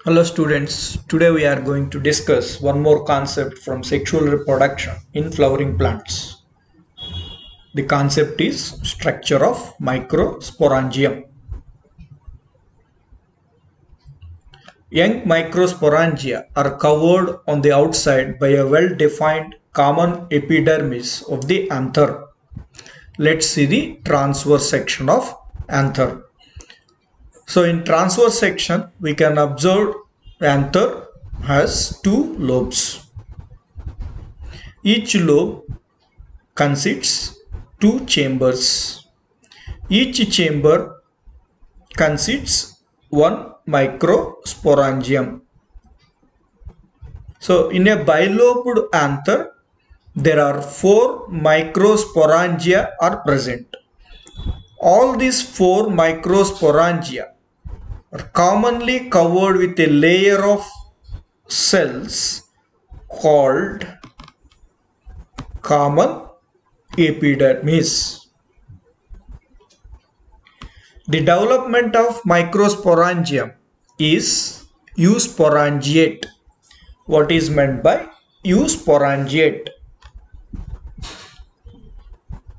Hello students, today we are going to discuss one more concept from sexual reproduction in flowering plants. The concept is structure of microsporangium. Young microsporangia are covered on the outside by a well-defined common epidermis of the anther. Let's see the transverse section of anther. So in transverse section, we can observe anther has two lobes. Each lobe consists two chambers. Each chamber consists one microsporangium. So in a bilobed anther, there are four microsporangia are present. All these four microsporangia are commonly covered with a layer of cells called common epidermis. The development of microsporangium is eusporangiate. What is meant by eusporangiate?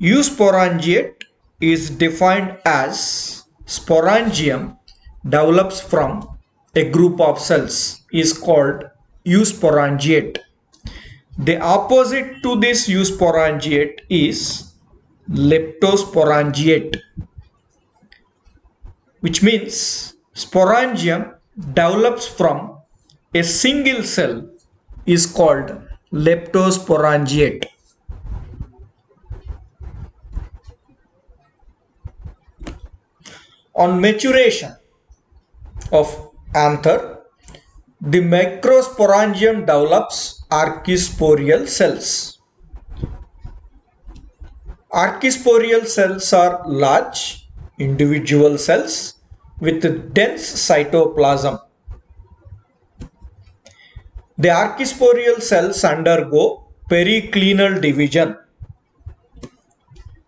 Eusporangiate is defined as sporangium develops from a group of cells is called eusporangiate. The opposite to this eusporangiate is leptosporangiate, which means sporangium develops from a single cell is called leptosporangiate. On maturation of anther, the microsporangium develops archisporial cells. Archisporial cells are large individual cells with dense cytoplasm. The archisporial cells undergo periclinal division.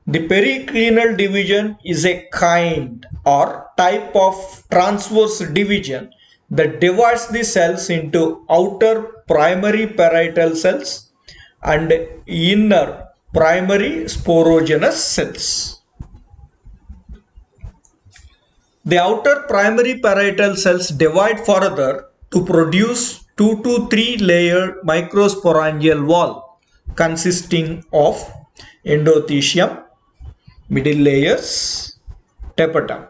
The periclinal division is a kind or type of transverse division that divides the cells into outer primary parietal cells and inner primary sporogenous cells. The outer primary parietal cells divide further to produce 2 to 3 layered microsporangial wall consisting of endothecium, middle layers, tapetum.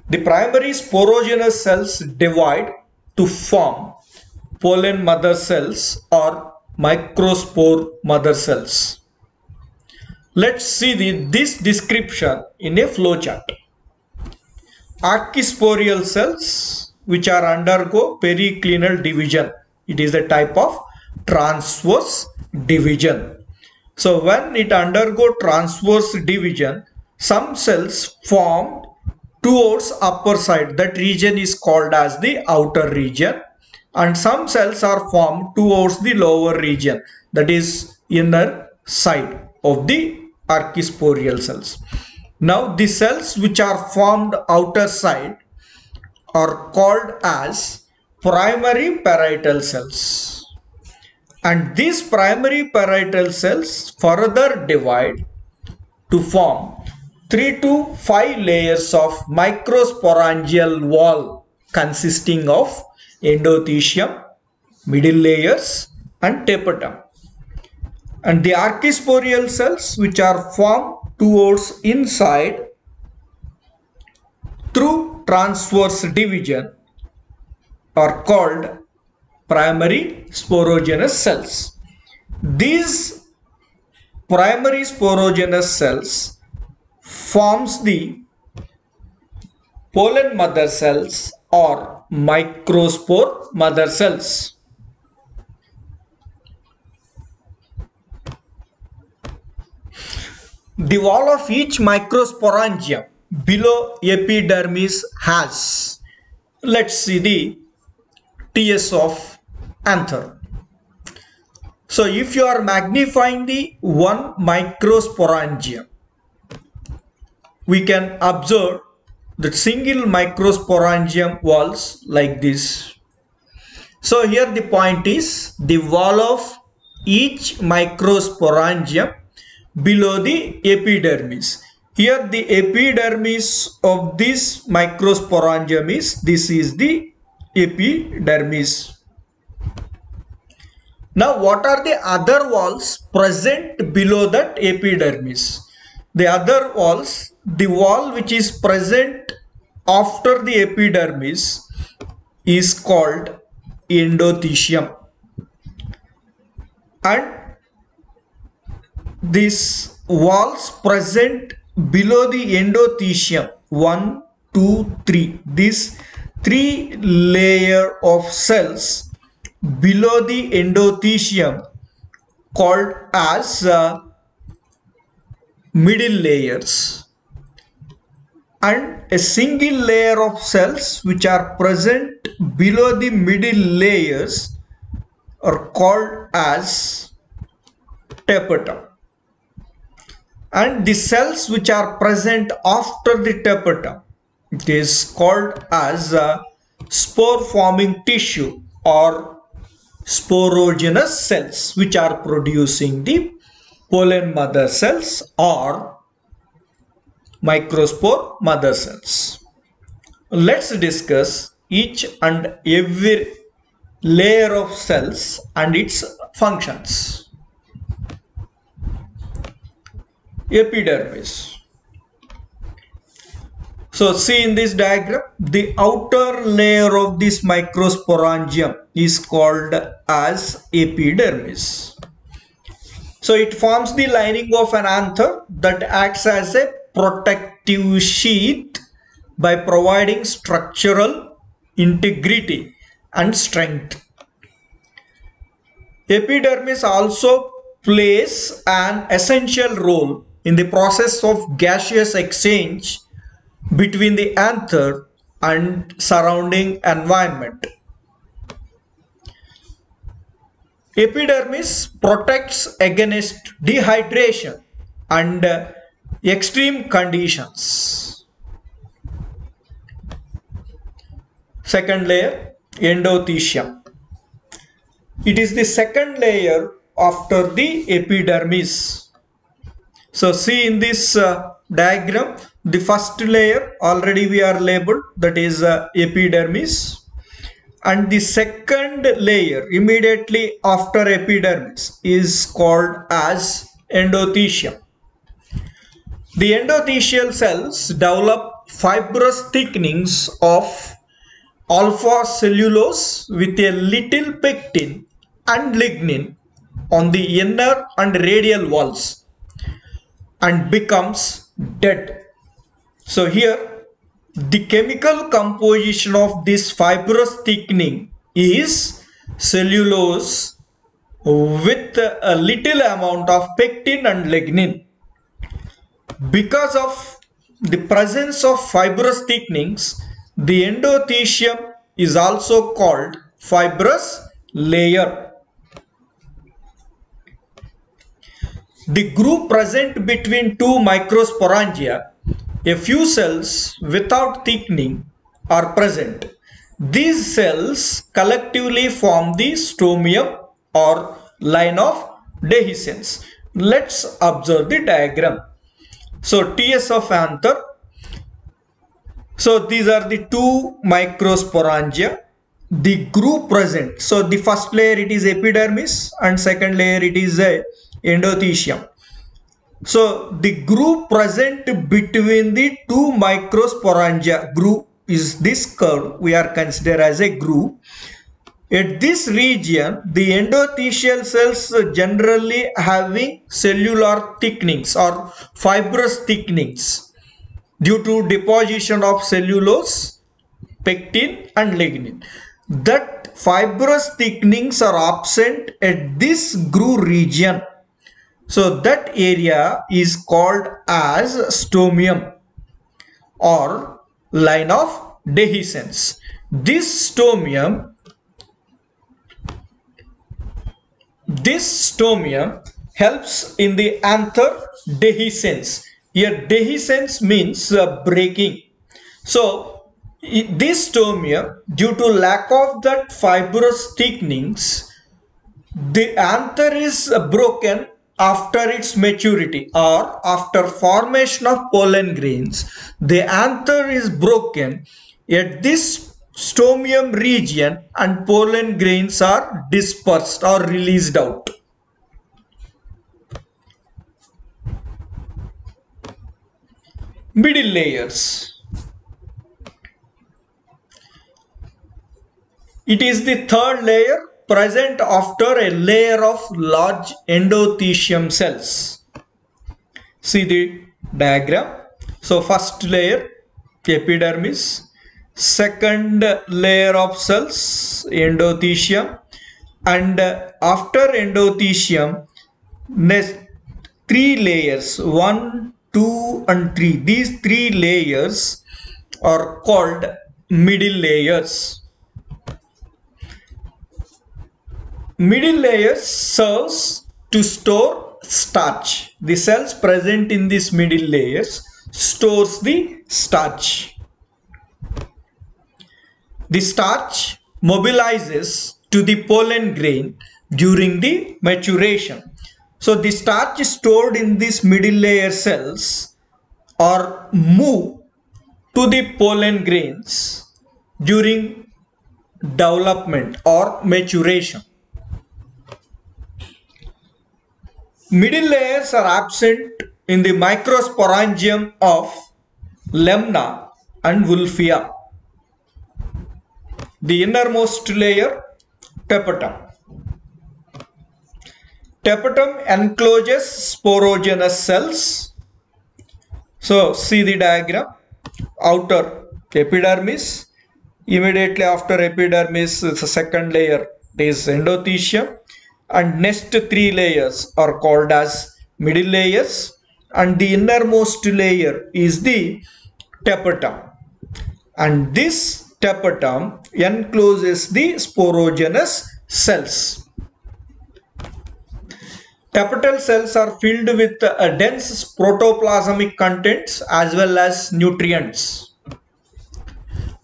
The primary sporogenous cells divide to form pollen mother cells or microspore mother cells. Let's see this description in a flowchart. Archisporial cells which are undergo periclinal division. It is a type of transverse division. So when it undergo transverse division, some cells formed towards upper side. That region is called as the outer region, and some cells are formed towards the lower region, that is inner side of the archisporial cells. Now the cells which are formed outer side are called as primary parietal cells, and these primary parietal cells further divide to form 3 to 5 layers of microsporangial wall consisting of endothecium, middle layers and tapetum. And the archisporial cells which are formed towards inside through transverse division are called primary sporogenous cells. These primary sporogenous cells forms the pollen mother cells or microspore mother cells. The wall of each microsporangium below epidermis has, let's see the TS of anther. So if you are magnifying the one microsporangium, we can observe the single microsporangium walls like this. So here the point is the wall of each microsporangium below the epidermis. Here the epidermis of this microsporangium this is the epidermis. Now what are the other walls present below that epidermis? The other walls, the wall which is present after the epidermis is called endothecium, and these walls present below the endothecium 1, 2, 3, this 3 layer of cells below the endothecium called as middle layers, and a single layer of cells which are present below the middle layers are called as tapetum, and the cells which are present after the tapetum, it is called as spore forming tissue or sporogenous cells, which are producing the pollen mother cells or microspore mother cells. Let's discuss each and every layer of cells and its functions. Epidermis. So see in this diagram, the outer layer of this microsporangium is called as epidermis. So it forms the lining of an anther that acts as a protective sheath by providing structural integrity and strength. Epidermis also plays an essential role in the process of gaseous exchange between the anther and surrounding environment. Epidermis protects against dehydration and extreme conditions. Second layer, endothecium. It is the second layer after the epidermis. So see in this diagram, the first layer already we are labeled, that is epidermis, and the second layer immediately after epidermis is called as endothecium. The endothelial cells develop fibrous thickenings of alpha cellulose with a little pectin and lignin on the inner and radial walls and becomes dead. So here the chemical composition of this fibrous thickening is cellulose with a little amount of pectin and lignin. Because of the presence of fibrous thickenings, the endothecium is also called fibrous layer. The groove present between two microsporangia, a few cells without thickening are present. These cells collectively form the stomium or line of dehiscence. Let's observe the diagram. So TS of anther. So these are the two microsporangia. The groove present. So the first layer it is epidermis and second layer it is a endothecium. So the groove present between the two microsporangia, groove is this curve we are considered as a groove. At this region, the endothelial cells generally having cellular thickenings or fibrous thickenings due to deposition of cellulose, pectin and lignin. That fibrous thickenings are absent at this groove region. So that area is called as stomium or line of dehiscence. This stomium helps in the anther dehiscence. Here dehiscence means breaking. So this stomium, due to lack of that fibrous thickenings, the anther is broken after its maturity or after formation of pollen grains. The anther is broken at this stomium region and pollen grains are dispersed or released out. Middle layers. It is the third layer present after a layer of large endothelium cells. See the diagram. So first layer epidermis, second layer of cells endothelium, and after endothelium next three layers, 1, 2 and 3. These three layers are called middle layers. Middle layers serves to store starch. The cells present in these middle layers stores the starch. The starch mobilizes to the pollen grain during the maturation. So the starch stored in these middle layer cells are move to the pollen grains during development or maturation. Middle layers are absent in the microsporangium of Lemna and Wolffia. The innermost layer, tapetum. Tapetum encloses sporogenous cells. So see the diagram. Outer epidermis. Immediately after epidermis, the second layer is endothelium. And next three layers are called as middle layers, and the innermost layer is the tapetum, and this tapetum encloses the sporogenous cells. Tapetal cells are filled with dense protoplasmic contents as well as nutrients.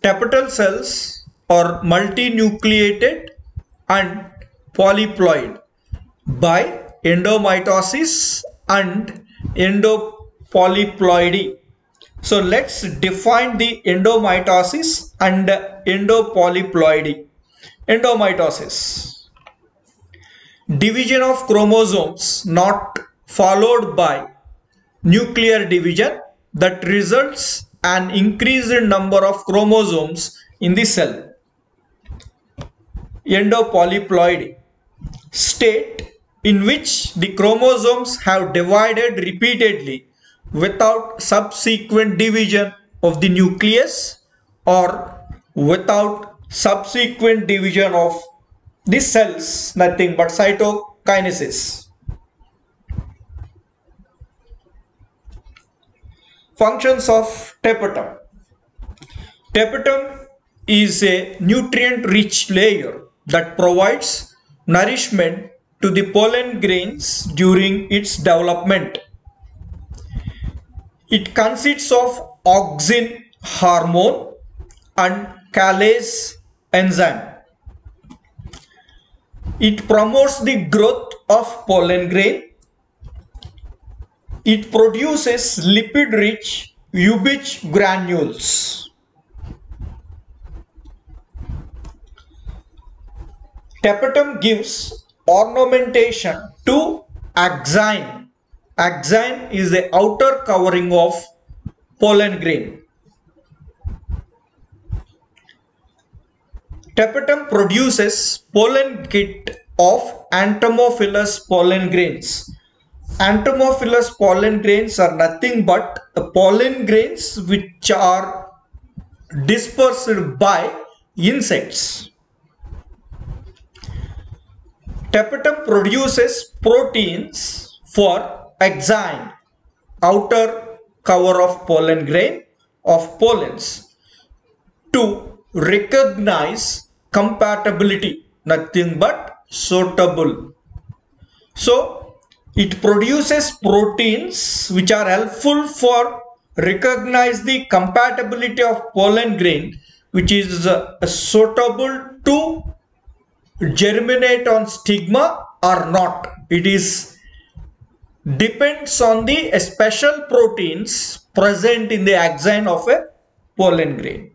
Tapetal cells are multinucleated and polyploid by endomitosis and endopolyploidy. So let's define the endomitosis and endopolyploidy. Endomitosis: division of chromosomes not followed by nuclear division that results an increased number of chromosomes in the cell. Endopolyploidy: state in which the chromosomes have divided repeatedly without subsequent division of the nucleus or without subsequent division of the cells, nothing but cytokinesis. Functions of tapetum. Tapetum is a nutrient-rich layer that provides nourishment to the pollen grains during its development. It consists of auxin hormone and callase enzyme. It promotes the growth of pollen grain. It produces lipid-rich Ubich granules. Tapetum gives ornamentation to axine. Axine is the outer covering of pollen grain. Tapetum produces pollen kit of entomophilous pollen grains. Entomophilous pollen grains are nothing but pollen grains which are dispersed by insects. Tapetum produces proteins for axine, outer cover of pollen grain of pollens, to recognize compatibility, nothing but suitable. So it produces proteins which are helpful for recognize the compatibility of pollen grain which is suitable to germinate on stigma or not. It is depends on the special proteins present in the axon of a pollen grain.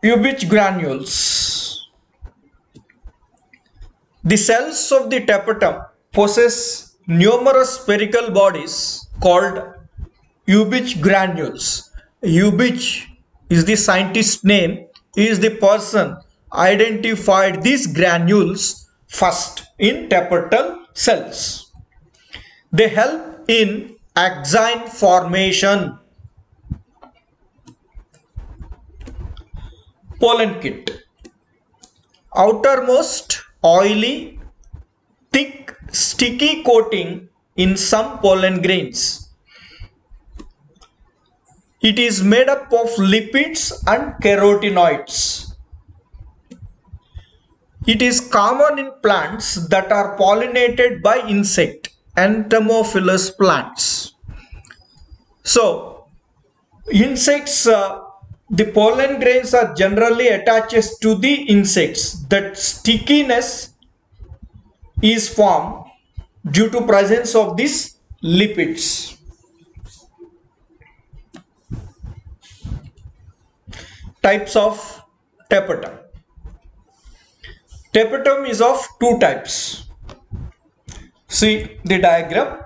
Pubich granules. The cells of the tapetum possess numerous spherical bodies called Pubich granules. Pubich is the scientist name. He is the person identified these granules first in tapetal cells. They help in axon formation. Pollen kit. Outermost oily, thick, sticky coating in some pollen grains. It is made up of lipids and carotenoids. It is common in plants that are pollinated by insect, entomophilous plants. So, insects, the pollen grains are generally attached to the insects. That stickiness is formed due to presence of these lipids. Types of tapetum. Tapetum is of two types. See the diagram.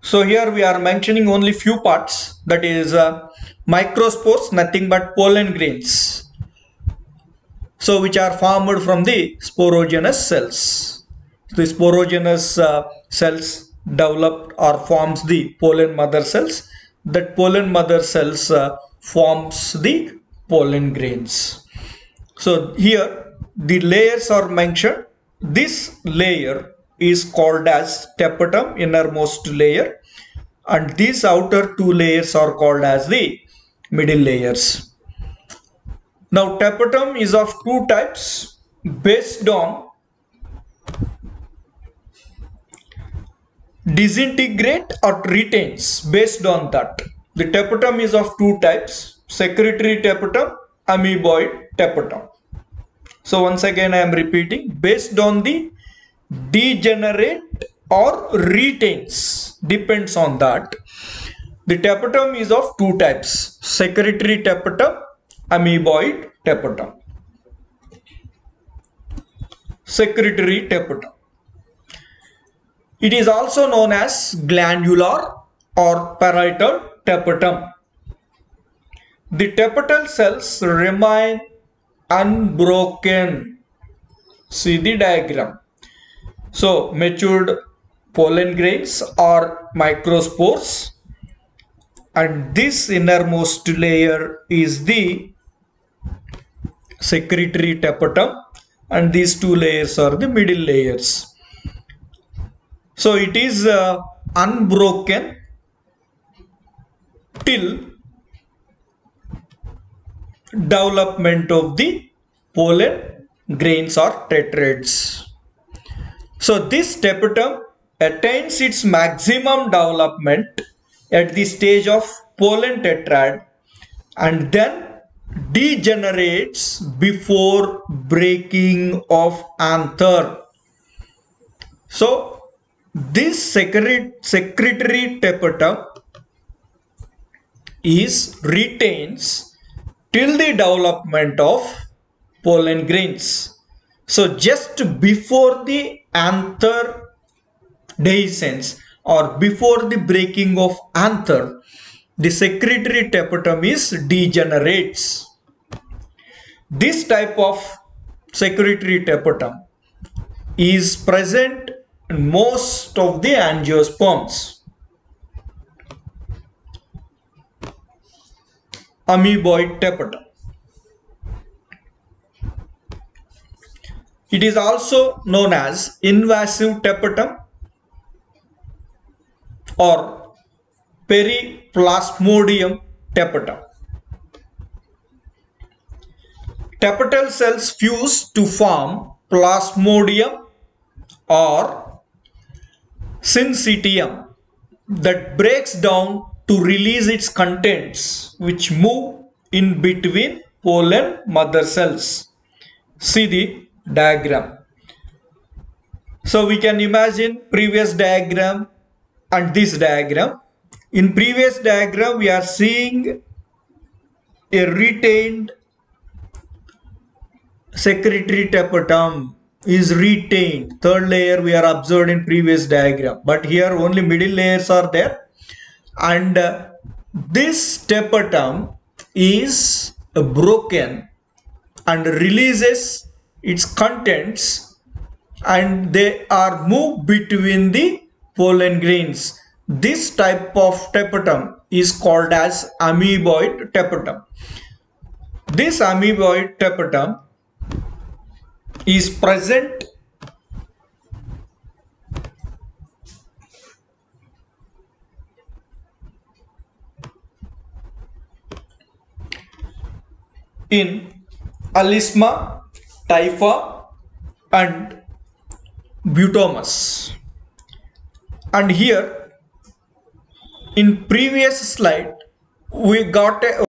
So here we are mentioning only few parts, that is microspores, nothing but pollen grains. So which are formed from the sporogenous cells. The sporogenous cells develop or forms the pollen mother cells. That pollen mother cells forms the pollen grains. So here the layers are mentioned. This layer is called as tapetum, innermost layer, and these outer two layers are called as the middle layers. Now tapetum is of two types based on disintegrate or retains. Based on that, the tapetum is of two types: secretory tapetum, amoeboid tapetum. So once again I am repeating, based on the degenerate or retains, depends on that. The tapetum is of two types: secretory tapetum, amoeboid tapetum. Secretory tapetum. It is also known as glandular or parietal tapetum. The tapetal cells remain unbroken. See the diagram. So matured pollen grains are microspores, and this innermost layer is the secretory tapetum, and these two layers are the middle layers. So it is unbroken till development of the pollen grains or tetrads. So this tapetum attains its maximum development at the stage of pollen tetrad and then degenerates before breaking of anther. So this secretory tapetum retains till the development of pollen grains. So just before the anther dehiscence or before the breaking of anther, the secretory tapetum degenerates. This type of secretory tapetum is present in most of the angiosperms. Amoeboid tapetum. It is also known as invasive tapetum or Periplasmodium tapetum. Tapetal cells fuse to form plasmodium or syncytium. that breaks down to release its contents which move in between pollen mother cells. See the diagram. So we can imagine previous diagram and this diagram. In previous diagram we are seeing a retained secretory tapetum is retained. Third layer we are observed in previous diagram, but here only middle layers are there, and this tapetum is broken and releases its contents, and they are moved between the pollen grains. This type of tapetum is called as amoeboid tapetum. This amoeboid tapetum is present in Alisma, Typha and Butomus. And here in previous slide we got a